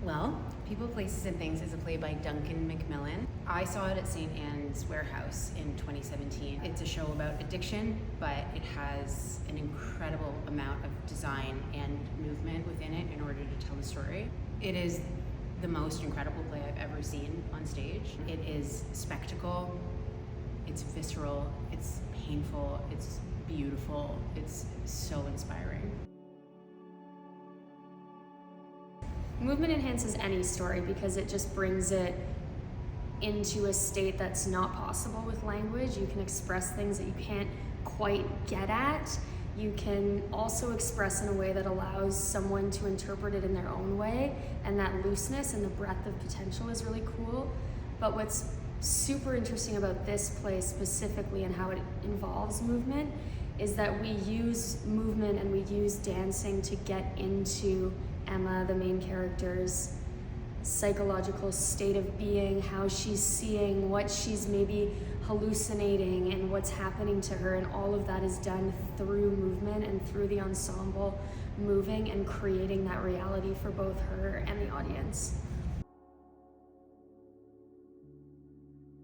Well, People, Places, and Things is a play by Duncan Macmillan. I saw it at St. Anne's Warehouse in 2017. It's a show about addiction, but it has an incredible amount of design and movement within it in order to tell the story. It is the most incredible play I've ever seen on stage. It is spectacle, it's visceral, it's painful, it's beautiful, it's so inspiring. Movement enhances any story because it just brings it into a state that's not possible with language. You can express things that you can't quite get at. You can also express in a way that allows someone to interpret it in their own way, and that looseness and the breadth of potential is really cool. But what's super interesting about this play specifically and how it involves movement is that we use movement and we use dancing to get into Emma, the main character's psychological state of being, how she's seeing, what she's maybe hallucinating, and what's happening to her, and all of that is done through movement and through the ensemble moving and creating that reality for both her and the audience.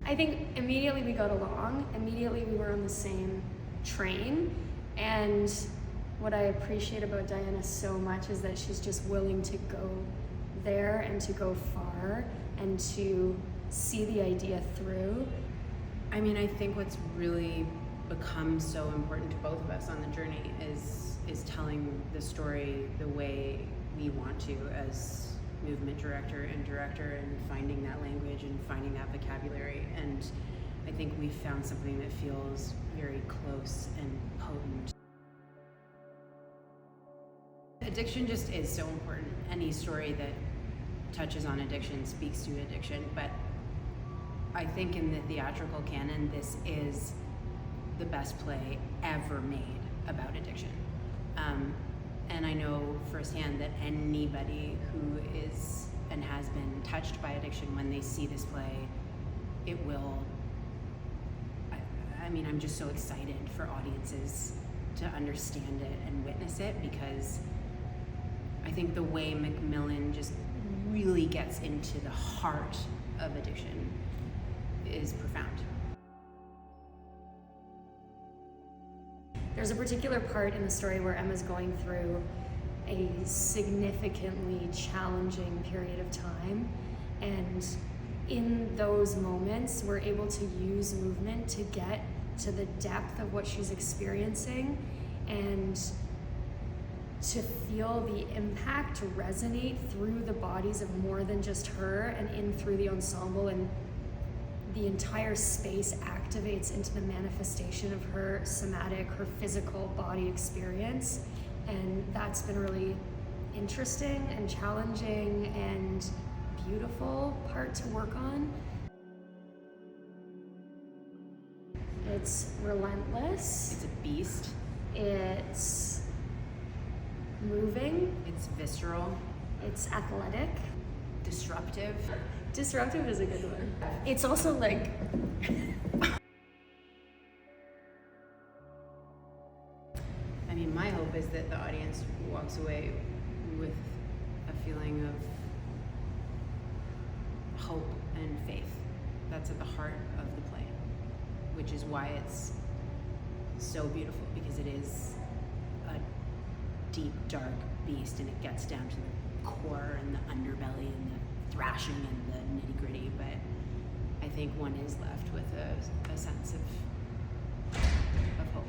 I think immediately we got along, immediately we were on the same train, and what I appreciate about Diana so much is that she's just willing to go there and to go far and to see the idea through. I mean, I think what's really become so important to both of us on the journey is telling the story the way we want to as movement director and finding that language and finding that vocabulary. And I think we've found something that feels very close and potent. Addiction just is so important. Any story that touches on addiction speaks to addiction, but I think in the theatrical canon, this is the best play ever made about addiction. And I know firsthand that anybody who is and has been touched by addiction, when they see this play, it will, I mean, I'm just so excited for audiences to understand it and witness it, because I think the way Macmillan just really gets into the heart of addiction is profound. There's a particular part in the story where Emma's going through a significantly challenging period of time, and in those moments we're able to use movement to get to the depth of what she's experiencing and to feel the impact resonate through the bodies of more than just her and in through the ensemble, and the entire space activates into the manifestation of her somatic, her physical body experience. And that's been really interesting and challenging and beautiful part to work on. It's relentless. It's a beast. It's moving. It's visceral. It's athletic. Disruptive. Disruptive is a good one. It's also like I mean, my hope is that the audience walks away with a feeling of hope and faith. That's at the heart of the play, which is why it's so beautiful, because it is a deep, dark beast, and it gets down to the core and the underbelly and the thrashing and the nitty-gritty, but I think one is left with a sense of hope.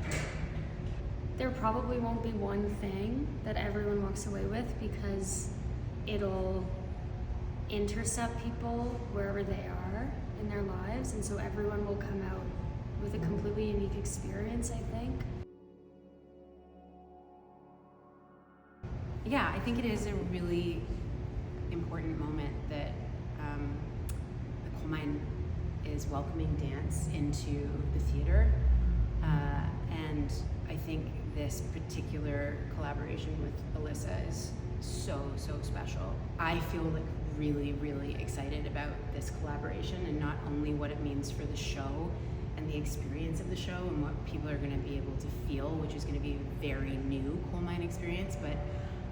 there probably won't be one thing that everyone walks away with, because it'll intercept people wherever they are in their lives, and so everyone will come out with a completely unique experience, I think. Yeah, I think it is a really important moment that the coal mine is welcoming dance into the theater, and I think this particular collaboration with Alyssa is so special. I feel like really, really excited about this collaboration, and not only what it means for the show and the experience of the show and what people are going to be able to feel, which is going to be a very new coal mine experience, but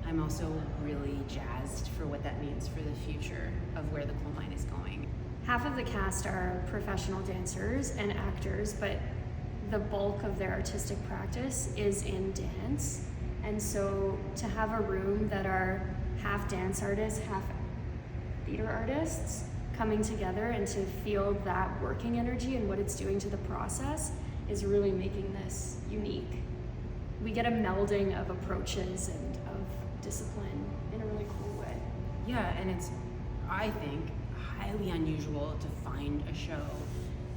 I'm also really jazzed for what that means for the future of where the coal mine is going. Half of the cast are professional dancers and actors, but the bulk of their artistic practice is in dance. And so to have a room that are half dance artists, half theater artists coming together and to feel that working energy and what it's doing to the process is really making this unique. We get a melding of approaches and of discipline in a really cool way. Yeah, and it's, I think, highly unusual to find a show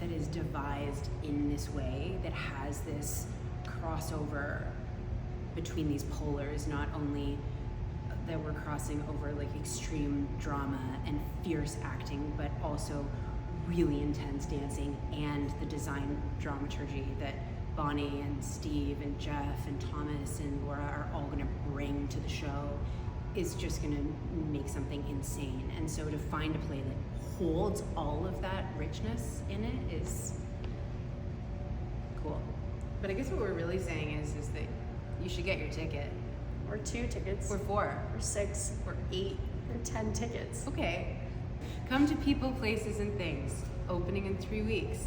that is devised in this way, that has this crossover between these polars, not only that we're crossing over like extreme drama and fierce acting, but also really intense dancing and the design dramaturgy that Bonnie and Steve and Jeff and Thomas and Laura are all gonna bring to the show is just gonna make something insane. And so to find a play that holds all of that richness in it is cool. But I guess what we're really saying is that you should get your ticket. Or 2 tickets. Or 4. Or 6. Or 8. Or 10 tickets. Okay. Come to People, Places, and Things, opening in 3 weeks.